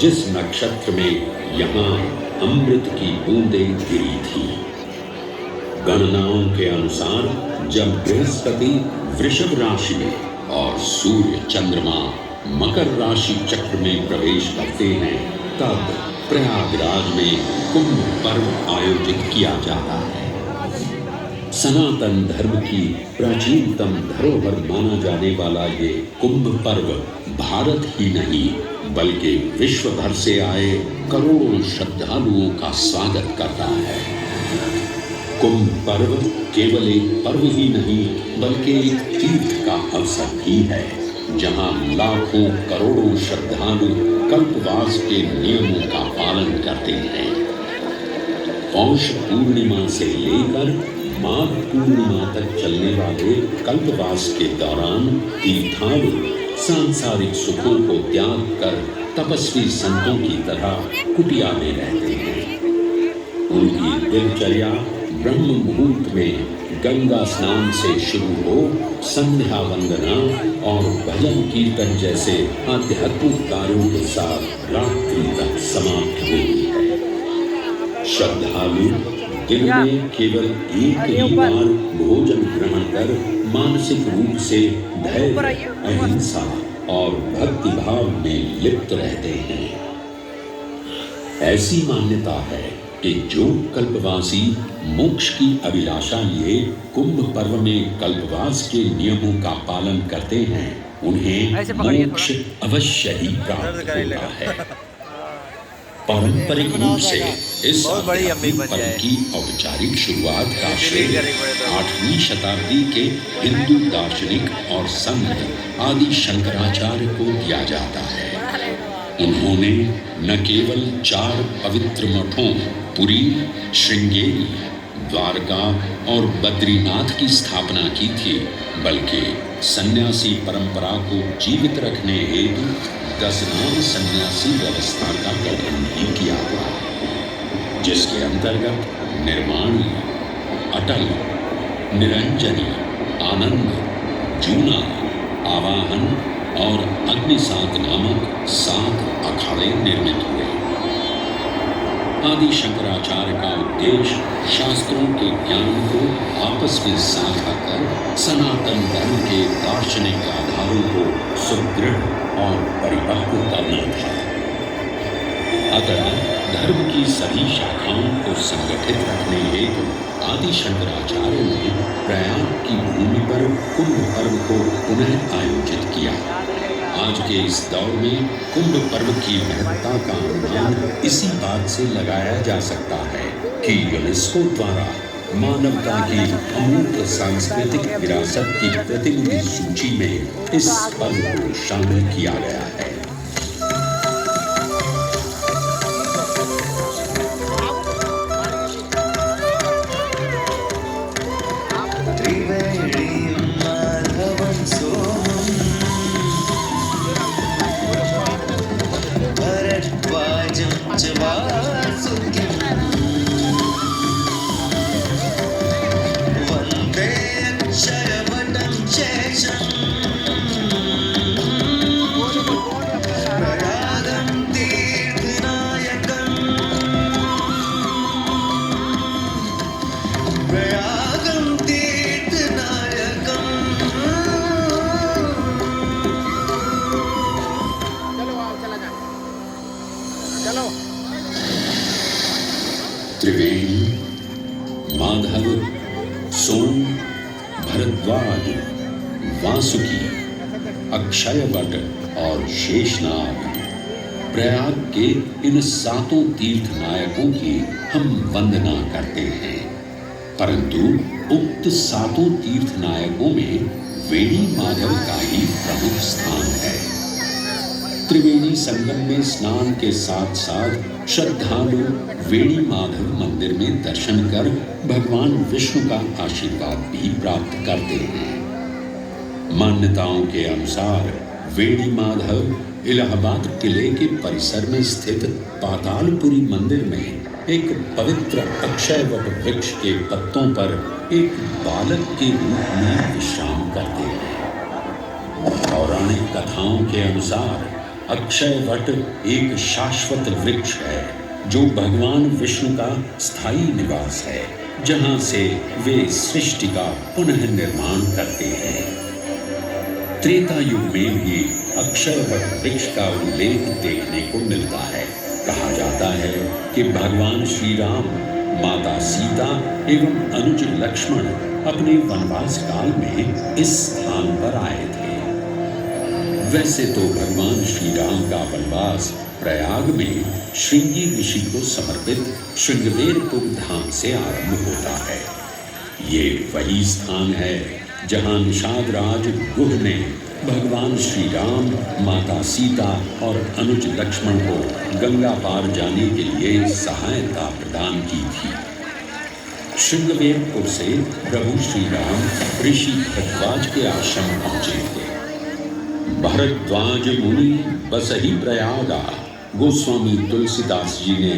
जिस नक्षत्र में यहाँ अमृत की बूंदें गिरी थी। गणनाओं के अनुसार जब बृहस्पति वृषभ राशि में और सूर्य चंद्रमा मकर राशि चक्र में प्रवेश करते हैं, तब प्रयागराज में कुंभ पर्व आयोजित किया जाता है। सनातन धर्म की प्राचीनतम धरोहर माना जाने वाला ये कुंभ पर्व भारत ही नहीं बल्कि विश्व भर से आए करोड़ों श्रद्धालुओं का स्वागत करता है। कुंभ पर्व केवल एक पर्व ही नहीं बल्कि एक तीर्थ का अवसर भी है, जहां लाखों करोड़ों श्रद्धालु कल्पवास के नियमों का पालन करते हैं। पौष पूर्णिमा से लेकर माघ पूर्णिमा तक चलने वाले कल्पवास के दौरान तीर्थालु सांसारिक सुखों को त्याग कर तपस्वी संतों की तरह कुटिया में रहते हैं। उनकी दिनचर्या ब्रह्म मुहूर्त में गंगा स्नान से शुरू हो संध्या वंदना और भजन कीर्तन जैसे आध्यात्मिक कार्यों के साथ रात्रि तक समाप्त होती है। श्रद्धालु दिन में केवल एक ही बार भोजन ग्रहण कर मानसिक रूप से धैर्य, अहिंसा और भक्ति भाव में लिप्त रहते हैं। ऐसी मान्यता है कि जो कल्पवासी मोक्ष की अभिलाषा लिए कुंभ पर्व में कल्पवास के नियमों का पालन करते हैं, उन्हें मोक्ष अवश्य ही प्राप्त होता है। पारंपरिक रूप से इस पर्व की औपचारिक शुरुआत का श्रेय 8वीं शताब्दी के हिंदू दार्शनिक और संत आदि शंकराचार्य को दिया जाता है। उन्होंने न केवल 4 पवित्र मठों पुरी, श्रृंगेरी, द्वारका और बद्रीनाथ की स्थापना की थी, बल्कि सन्यासी परंपरा को जीवित रखने हेतु 10 सन्यासी व्यवस्था का गठन भी किया था, जिसके अंतर्गत निर्माणी, अटल, निरंजनी, आनंद, जूना, आवाहन और अग्निसात नामक 7 अखाड़े निर्मित हुए। आदि शंकराचार्य का उद्देश्य शास्त्रों के ज्ञान को आपस में साझा कर सनातन धर्म के दार्शनिक आधारों को सुदृढ़ और परिपक्व करना था। अतः धर्म की सभी शाखाओं को संगठित रखने हेतु आदि शंकराचार्य ने प्रयाग की भूमि पर कुंभ पर्व को पुनः आयोजित किया। आज के इस दौर में कुंभ पर्व की महत्ता का अनुमान इसी बात से लगाया जा सकता है कि यूनेस्को द्वारा मानवता की अमूर्त सांस्कृतिक विरासत की प्रतिनिधि सूची में इस पर्व को शामिल किया गया है। त्रिवेणी, माधव, सोम, भरद्वाज, वासुकी, अक्षयवट और शेषनाग, प्रयाग के इन 7 तीर्थ नायकों की हम वंदना करते हैं। परंतु उक्त 7 तीर्थ नायकों में वेणी माधव का ही प्रमुख स्थान है। त्रिवेणी संगम में स्नान के साथ साथ श्रद्धालु वेणी माधव मंदिर में दर्शन कर भगवान विष्णु का आशीर्वाद भी प्राप्त करते हैं। मान्यताओं के अनुसार वेणी माधव इलाहाबाद किले के परिसर में स्थित पातालपुरी मंदिर में एक पवित्र अक्षयवट वृक्ष के पत्तों पर एक बालक के रूप में विश्राम करते हैं। पौराणिक कथाओं के अनुसार अक्षय वट एक शाश्वत वृक्ष है जो भगवान विष्णु का स्थायी निवास है, जहां से वे सृष्टि का पुनः निर्माण करते हैं। त्रेता युग में भी अक्षय वट वृक्ष का उल्लेख देखने को मिलता है। कहा जाता है कि भगवान श्री राम, माता सीता एवं अनुज लक्ष्मण अपने वनवास काल में इस स्थान पर आए थे। वैसे तो भगवान श्री राम का वनवास प्रयाग में श्रृंगी ऋषि को समर्पित श्रृंगवेरपुर धाम से आरंभ होता है। ये वही स्थान है जहां निषाद राज गुह ने भगवान श्री राम, माता सीता और अनुज लक्ष्मण को गंगा पार जाने के लिए सहायता प्रदान की थी। श्रृंगवेरपुर से प्रभु श्री राम ऋषि भरद्वाज के आश्रम पहुंचे थे। भरद्वाज मुनि बसहि प्रयागा, गोस्वामी तुलसीदास जी ने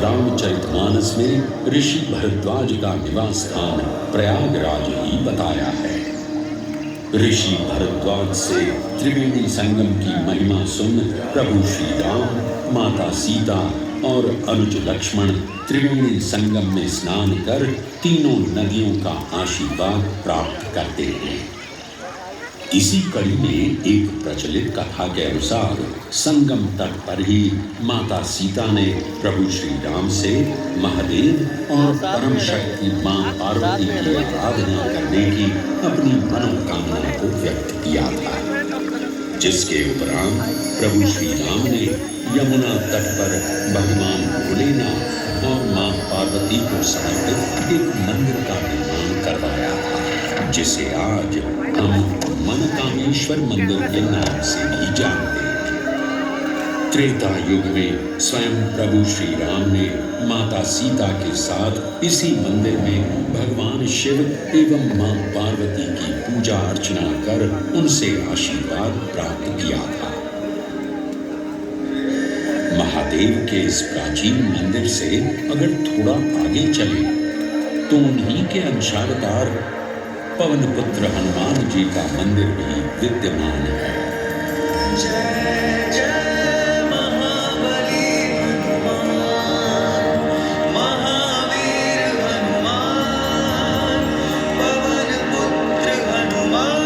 रामचरितमानस में ऋषि भरद्वाज का निवास स्थान प्रयागराज ही बताया है। ऋषि भरद्वाज से त्रिवेणी संगम की महिमा सुन प्रभु श्री राम, माता सीता और अनुज लक्ष्मण त्रिवेणी संगम में स्नान कर तीनों नदियों का आशीर्वाद प्राप्त करते हैं। इसी कड़ी में एक प्रचलित कथा के अनुसार संगम तट पर ही माता सीता ने प्रभु श्री राम से महादेव और परम शक्ति मां पार्वती की आराधना करने की अपनी मनोकामना को व्यक्त किया था, जिसके उपरांत प्रभु श्री राम ने यमुना तट पर भगवान भोलेनाथ और मां पार्वती को समर्पित एक मंदिर का निर्माण करवाया था, जिसे आज हम मनकामेश्वर मंदिर के नाम से भी जानते हैं। त्रेता युग में स्वयं प्रभु श्री राम ने माता सीता के साथ इसी मंदिर में भगवान शिव एवं मां पार्वती की पूजा अर्चना कर उनसे आशीर्वाद प्राप्त किया था। महादेव के इस प्राचीन मंदिर से अगर थोड़ा आगे चले तो उन्हीं के अंशावतार पवन पुत्र हनुमान जी का मंदिर भी विद्यमान है। जय जय महाबली हनुमान, महावीर हनुमान, पवन पुत्र हनुमान।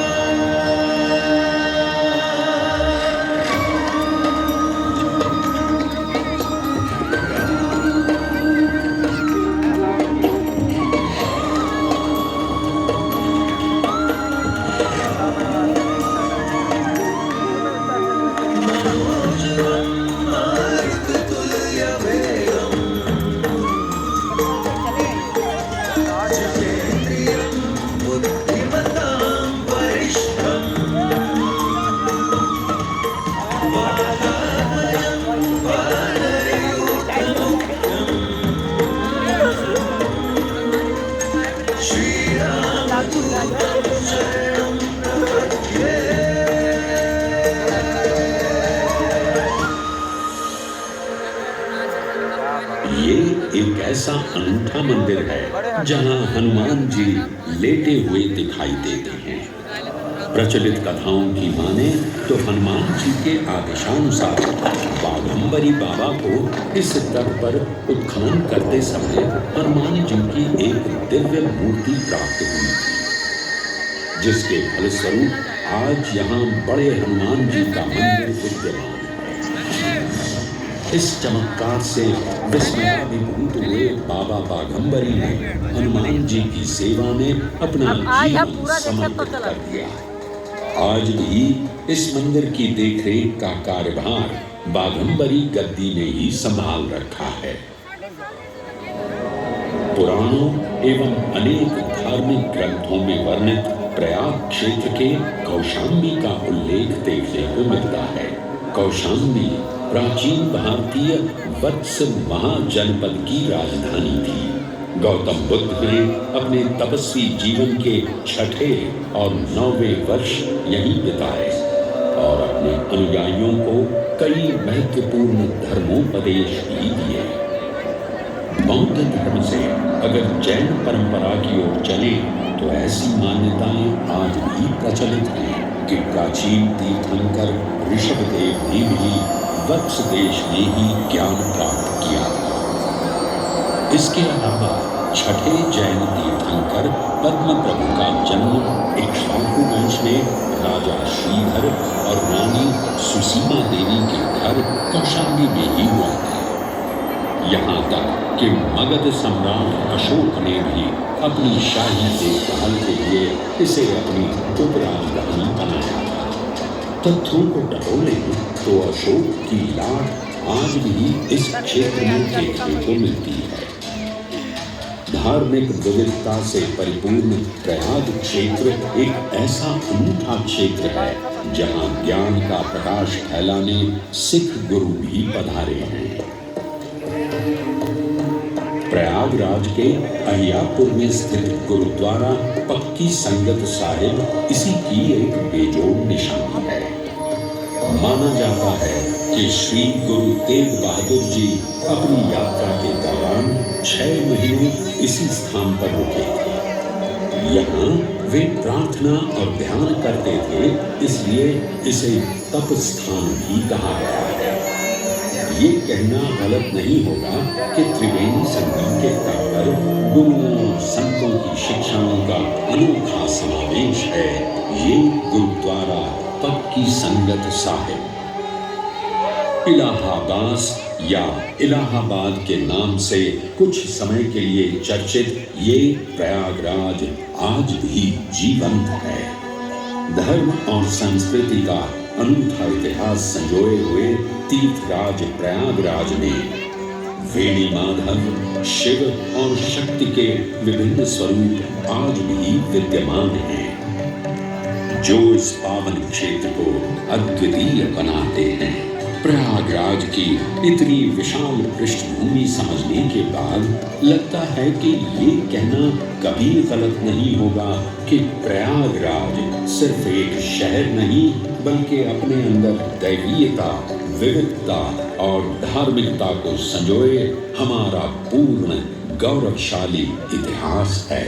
एक ऐसा अनूठा मंदिर है जहां हनुमान जी लेटे हुए दिखाई देते हैं। प्रचलित कथाओं की माने तो हनुमान जी के आदेशानुसार बाघंबरी बाबा को इस तट पर उत्खनन करते समय हनुमान जी की एक दिव्य मूर्ति प्राप्त हुई थी, जिसके फलस्वरूप आज यहाँ बड़े हनुमान जी का मंदिर विद्यमान है। इस चमत्कार से विस्मयाभिभूत हुए बाबा बाघंबरी ने हनुमान जी की सेवा में अपना जीवन समर्पित कर दिया। आज भी इस मंदिर की देखरेख का कार्यभार बाघंबरी गद्दी ने ही संभाल रखा है। पुराणों एवं अनेक धार्मिक ग्रंथों में वर्णित प्रयाग क्षेत्र के कौशाम्बी का उल्लेख देखने को मिलता है। कौशाम्बी प्राचीन भारतीय वत्स महाजनपद की राजधानी थी। गौतम बुद्ध ने अपने तपस्वी जीवन के 6ठे और 9वें वर्ष यहीं बिताए और अपने अनुयायियों को कई महत्वपूर्ण धर्मोपदेश भी दिए। बौद्ध धर्म से अगर जैन परंपरा की ओर चले तो ऐसी मान्यताएं आज भी प्रचलित हैं। कि प्राचीन तीर्थंकर ऋषभदेव ने भी वत्स देश में ही ज्ञान प्राप्त किया था। इसके अलावा छठे जैन तीर्थंकर पद्म प्रभु का जन्म इक्ष्वाकु वंश में राजा श्रीधर और रानी सुसीमा देवी के घर कौशाम्बी में ही हुआ था। यहाँ तक कि मगध सम्राट अशोक ने भी अपनी शाही देखभाल के लिए इसे अपनी उपराजधानी बनाया था। तथ्यों को टटोलें तो अशोक की लाट आज भी इस क्षेत्र में देखने को मिलती है। धार्मिक विविधता से परिपूर्ण प्रयाग क्षेत्र एक ऐसा अनूठा क्षेत्र है जहां ज्ञान का प्रकाश फैलाने सिख गुरु भी पधारे हैं। प्रयागराज के अहियापुर में स्थित गुरुद्वारा पक्की संगत साहिब इसी की एक बेजोड़ निशानी है। माना जाता है कि श्री गुरु तेग बहादुर जी अपनी यात्रा के दौरान 6 महीने इसी स्थान पर रुके थे। यहाँ वे प्रार्थना और ध्यान करते थे, इसलिए इसे तप स्थान भी कहा गया है। ये कहना गलत नहीं होगा कि त्रिवेणी संगम के तट पर गुरुओं संतों की शिक्षाओं का अनोखा समावेश है। ये गुरुद्वारा पक्की संगत साहिब। इलाहाबाद या इलाहाबाद के नाम से कुछ समय के लिए चर्चित ये प्रयागराज आज भी जीवंत है। धर्म और संस्कृति का अनूठा इतिहास संजोए हुए तीर्थराज प्रयागराज में वेणी माधव, शिव और शक्ति के विभिन्न स्वरूप आज भी विद्यमान हैं, जो इस पावन क्षेत्र को अद्वितीय बनाते हैं। प्रयागराज की इतनी विशाल पृष्ठभूमि समझने के बाद लगता है कि ये कहना कभी गलत नहीं होगा कि प्रयागराज सिर्फ एक शहर नहीं बल्कि अपने अंदर दैवीयता, विविधता और धार्मिकता को संजोए हमारा पूर्ण गौरवशाली इतिहास है।